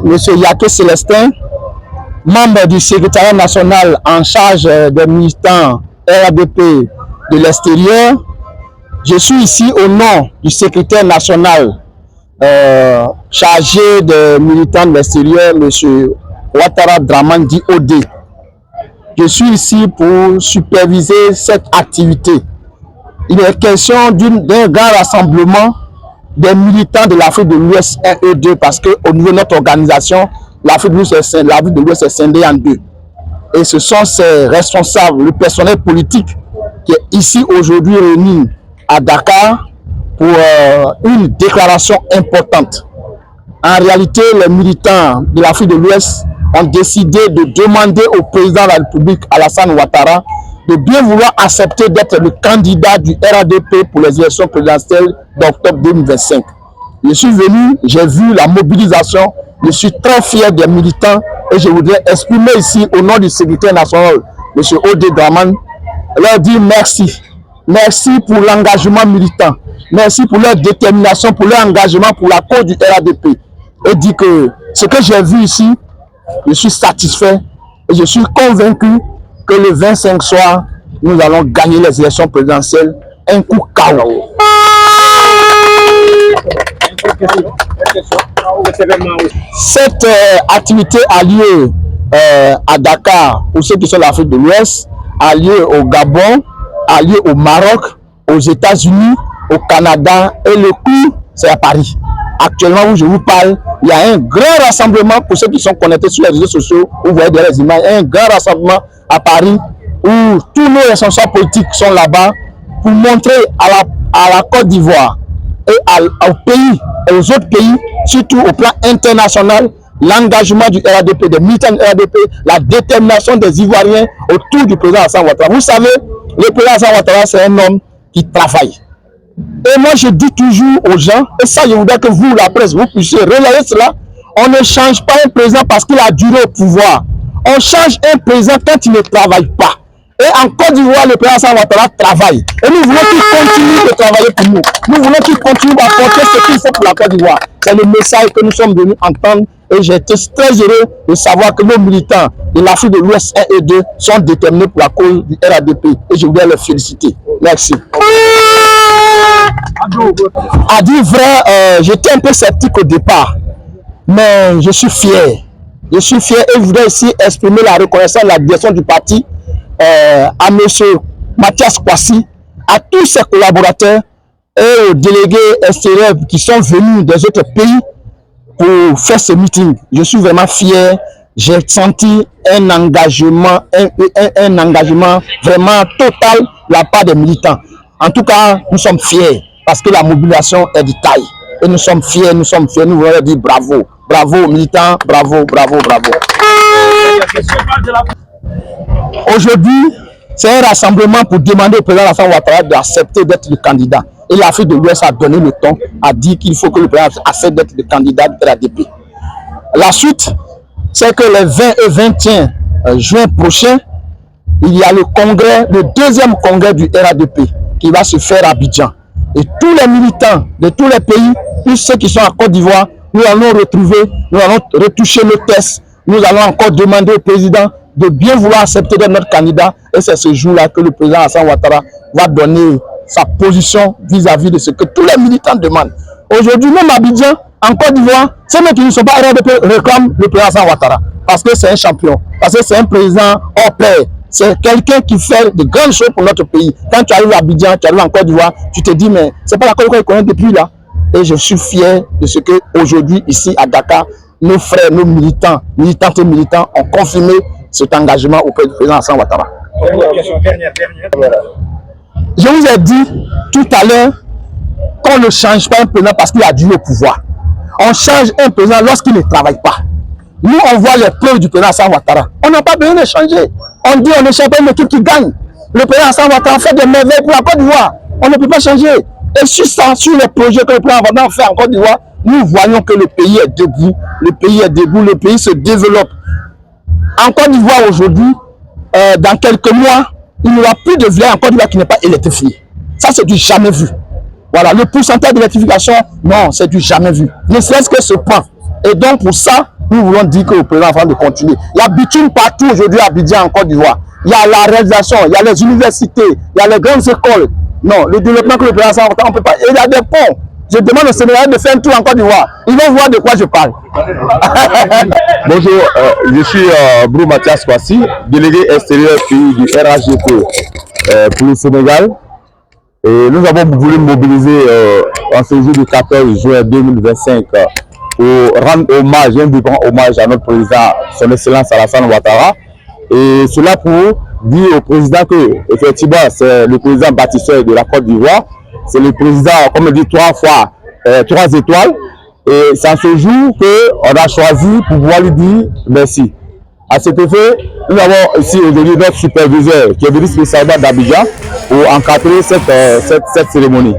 M. Yaké Célestin, membre du secrétariat national en charge des militants RADP de l'extérieur. Je suis ici au nom du secrétaire national chargé des militants de l'extérieur, M. Ouattara Dramane dit Odé. Je suis ici pour superviser cette activité. Il est question d'un grand rassemblement des militants de l'Afrique de l'Ouest 1 et 2 parce qu'au niveau de notre organisation, l'Afrique de l'Ouest est scindée en deux. Et ce sont ces responsables, le personnel politique qui est ici aujourd'hui réuni à Dakar pour une déclaration importante. En réalité, les militants de l'Afrique de l'Ouest ont décidé de demander au président de la République, Alassane Ouattara, de bien vouloir accepter d'être le candidat du RADP pour les élections présidentielles d'octobre 2025. Je suis venu, j'ai vu la mobilisation, je suis très fier des militants et je voudrais exprimer ici au nom du secrétaire national, M. Odé Dramane, leur dire merci. Merci pour l'engagement militant, merci pour leur détermination, pour leur engagement pour la cause du RADP. Et dire que ce que j'ai vu ici, je suis satisfait et je suis convaincu que le 25 soir, nous allons gagner les élections présidentielles un coup KO. Cette activité a lieu à Dakar pour ceux qui sont de l'Afrique de l'Ouest, a lieu au Gabon, a lieu au Maroc, aux États-Unis, au Canada et le coup, c'est à Paris. Actuellement où je vous parle, il y a un grand rassemblement pour ceux qui sont connectés sur les réseaux sociaux, vous voyez derrière les images, un grand rassemblement à Paris où tous nos responsables politiques sont là-bas pour montrer à la Côte d'Ivoire et aux pays, et aux autres pays, surtout au plan international, l'engagement du RADP, des militants du RADP, la détermination des Ivoiriens autour du président Alassane Ouattara. Vous savez, le président Alassane Ouattara, c'est un homme qui travaille. Et moi, je dis toujours aux gens, et ça, je voudrais que vous, la presse, vous puissiez relayer cela. On ne change pas un président parce qu'il a duré au pouvoir. On change un président quand il ne travaille pas. Et en Côte d'Ivoire, le président Alassane Ouattara travaille. Et nous voulons qu'il continue de travailler pour nous. Nous voulons qu'il continue à apporter ce qu'il faut pour la Côte d'Ivoire. C'est le message que nous sommes venus entendre. Et j'ai été très heureux de savoir que nos militants de l'Afrique de l'Ouest 1 et 2 sont déterminés pour la cause du RADP. Et je voudrais les féliciter. Merci. À dire vrai, j'étais un peu sceptique au départ, mais je suis fier. Je suis fier et je voudrais ici exprimer la reconnaissance de la direction du parti à M. Mathias Kwasi, à tous ses collaborateurs et aux délégués extérieurs qui sont venus des autres pays pour faire ce meeting. Je suis vraiment fier. J'ai senti un engagement, un engagement vraiment total de la part des militants. En tout cas, nous sommes fiers parce que la mobilisation est de taille. Et nous sommes fiers, nous voulons dire bravo. Bravo aux militants, bravo, bravo, bravo. Aujourd'hui, c'est un rassemblement pour demander au président Alassane Ouattara d'accepter d'être le candidat. Et l'Afrique de l'Ouest a donné le ton, a dit qu'il faut que le président accepte d'être le candidat de RADP. La suite, c'est que le 20 et 21 juin prochain, il y a le congrès, le deuxième congrès du RADP qui va se faire à Abidjan. Et tous les militants de tous les pays, tous ceux qui sont en Côte d'Ivoire, nous allons retrouver, nous allons retoucher le test. Nous allons encore demander au président de bien vouloir accepter d'être notre candidat. Et c'est ce jour-là que le président Alassane Ouattara va donner sa position vis-à-vis de ce que tous les militants demandent. Aujourd'hui, même à Abidjan, en Côte d'Ivoire, ceux qui ne sont pas RADP réclament le président Alassane Ouattara. Parce que c'est un champion, parce que c'est un président hors pair. C'est quelqu'un qui fait de grandes choses pour notre pays. Quand tu arrives à Abidjan, tu arrives en Côte d'Ivoire, tu te dis, mais c'est pas la Côte d'Ivoire qu'on connaît depuis là. Et je suis fier de ce que aujourd'hui ici à Dakar, nos frères, nos militants, militantes et militants ont confirmé cet engagement auprès du président Alassane Ouattara. Je vous ai dit tout à l'heure qu'on ne change pas un président parce qu'il a dû au pouvoir. On change un président lorsqu'il ne travaille pas. Nous, on voit les preuves du président Alassane Ouattara. On n'a pas besoin de changer. On dit on ne change pas une équipe qui gagne. Le président Alassane Ouattara fait des merveilles pour la Côte d'Ivoire. On ne peut pas changer. Et sur ça, sur les projets que le président Ouattara fait en Côte d'Ivoire, nous voyons que le pays est debout. Le pays est debout, le pays se développe. En Côte d'Ivoire aujourd'hui, dans quelques mois, il n'y aura plus de village en Côte d'Ivoire qui n'est pas électrifié. Ça, c'est du jamais vu. Voilà, le pourcentage d'électrification, non, c'est du jamais vu. Ne serait-ce que ce point. Et donc pour ça, nous voulons dire que le président avant de continuer. Il y a bitume partout aujourd'hui à Abidjan en Côte d'Ivoire. Il y a la réalisation, il y a les universités, il y a les grandes écoles. Non, le développement que le président on ne peut pas. Et il y a des ponts. Je demande aux Sénégalais de faire un tour en Côte d'Ivoire. Ils vont voir de quoi je parle. Bonjour, je suis Brou Mathias Kwasi, délégué extérieur pays du RHGP pour le Sénégal. Et nous avons voulu mobiliser en ce jour du 14 juin 2025 pour rendre hommage, un vibrant hommage à notre président, son Excellence Alassane Ouattara. Et cela pour dire au président que, effectivement, c'est le président bâtisseur de la Côte d'Ivoire. C'est le président, comme on dit, 3 étoiles. Et c'est en ce jour qu'on a choisi pour pouvoir lui dire merci. À cet effet, nous avons ici aujourd'hui notre superviseur qui est venu spécialement d'Abidjan pour encadrer cette cérémonie.